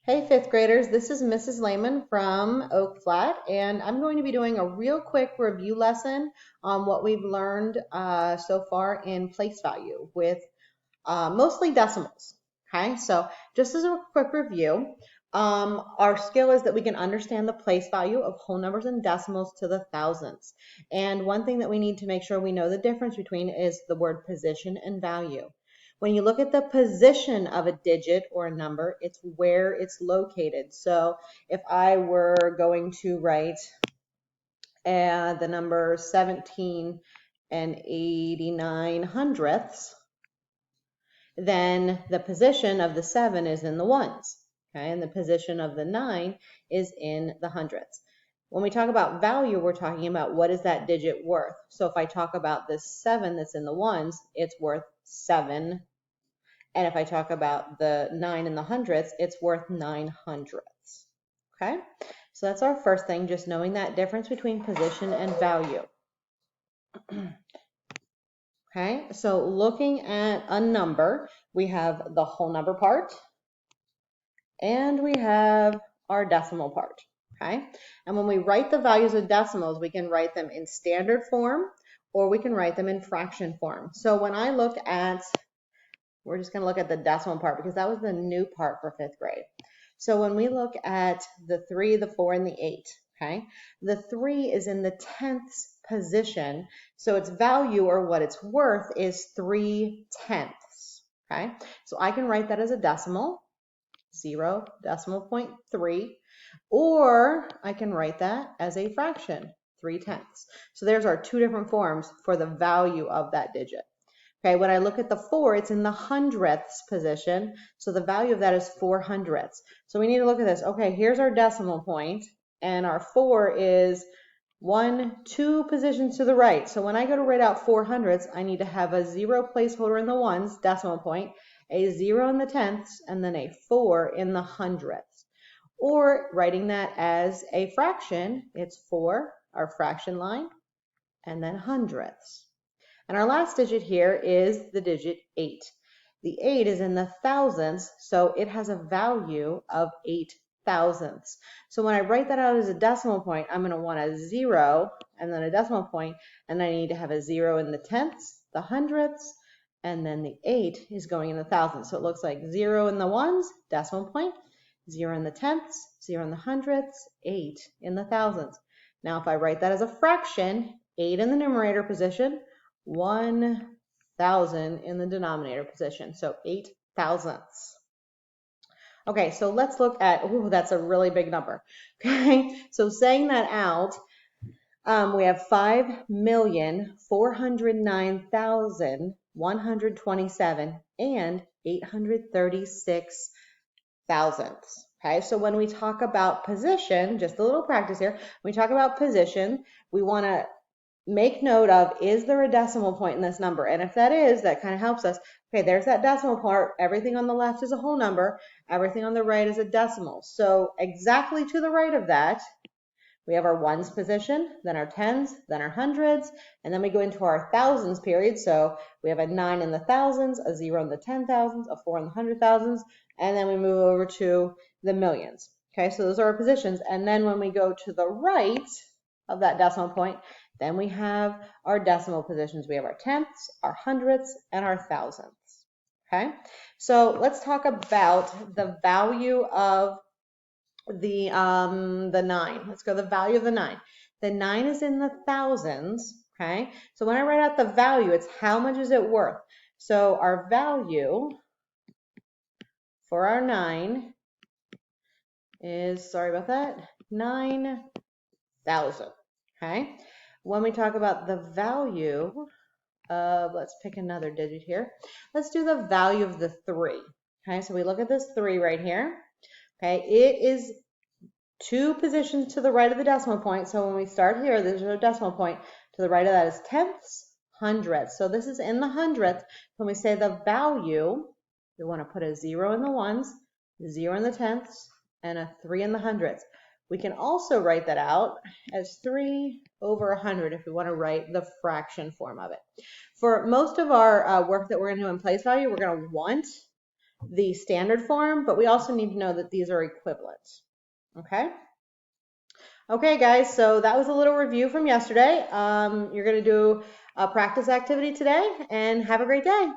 Hey fifth graders, this is Mrs. Lehman from Oak Flat, and I'm going to be doing a real quick review lesson on what we've learned so far in place value with mostly decimals. Okay, so just as a quick review, our skill is that we can understand the place value of whole numbers and decimals to the thousands. And one thing that we need to make sure we know the difference between is the word position and value. When you look at the position of a digit or a number, it's where it's located. So if I were going to write the number 17 and 89 hundredths, then the position of the 7 is in the ones, okay? And the position of the 9 is in the hundredths. When we talk about value, we're talking about what is that digit worth. So if I talk about this 7 that's in the ones, it's worth 7. And if I talk about the 9 in the hundredths, it's worth 9 hundredths, okay? So that's our first thing, just knowing that difference between position and value. Okay, so looking at a number, we have the whole number part and we have our decimal part, okay? And when we write the values of decimals, we can write them in standard form or we can write them in fraction form. So when I look at, we're just gonna look at the decimal part because that was the new part for fifth grade. So when we look at the 3, the 4, and the 8, okay, the 3 is in the tenths position, so its value or what it's worth is 3/10ths, okay? So I can write that as a decimal, 0.3, or I can write that as a fraction, 3/10. So there's our two different forms for the value of that digit. Okay, when I look at the 4, it's in the hundredths position, so the value of that is 4 hundredths. So we need to look at this. Okay, here's our decimal point, and our 4 is 2 positions to the right. So when I go to write out 4 hundredths, I need to have a 0 placeholder in the ones, decimal point, a 0 in the tenths, and then a 4 in the hundredths. Or writing that as a fraction, it's 4, our fraction line, and then hundredths. And our last digit here is the digit 8. The 8 is in the thousands, so it has a value of 8 thousandths. So when I write that out as a decimal point, I'm going to want a 0 and then a decimal point, and I need to have a 0 in the tenths, the hundredths, and then the 8 is going in the thousands. So it looks like 0 in the ones, decimal point, 0 in the tenths, 0 in the hundredths, 8 in the thousands. Now if I write that as a fraction, 8 in the numerator position, 1,000 in the denominator position, so 8 thousandths. Okay, so let's look at, oh, that's a really big number. Okay, so saying that out, we have 5,409,127 and 836 thousandths. Okay, so when we talk about position, just a little practice here, when we talk about position, we want to make note of, is there a decimal point in this number? And if that is, that kind of helps us. Okay, there's that decimal part. Everything on the left is a whole number. Everything on the right is a decimal. So exactly to the right of that, we have our ones position, then our tens, then our hundreds, and then we go into our thousands period. So we have a 9 in the thousands, a 0 in the 10,000s, a 4 in the 100,000s, and then we move over to the millions. Okay, so those are our positions. And then when we go to the right of that decimal point, then we have our decimal positions. We have our tenths, our hundredths, and our thousandths. Okay, so let's talk about the value of the 9. Let's go the value of the 9. The 9 is in the thousands. Okay, so when I write out the value, it's how much is it worth. So our value for our 9 is, sorry about that, 9,000. Okay. When we talk about the value of, let's pick another digit here. Let's do the value of the 3. Okay, so we look at this 3 right here. Okay, it is 2 positions to the right of the decimal point. So when we start here, there's a decimal point. To the right of that is tenths, hundredths. So this is in the hundredths. When we say the value, we want to put a 0 in the ones, 0 in the tenths, and a 3 in the hundredths. We can also write that out as 3 over 100 if we want to write the fraction form of it. For most of our work that we're going to do in place value, we're going to want the standard form, but we also need to know that these are equivalent. Okay? Okay, guys, so that was a little review from yesterday. You're going to do a practice activity today, and have a great day.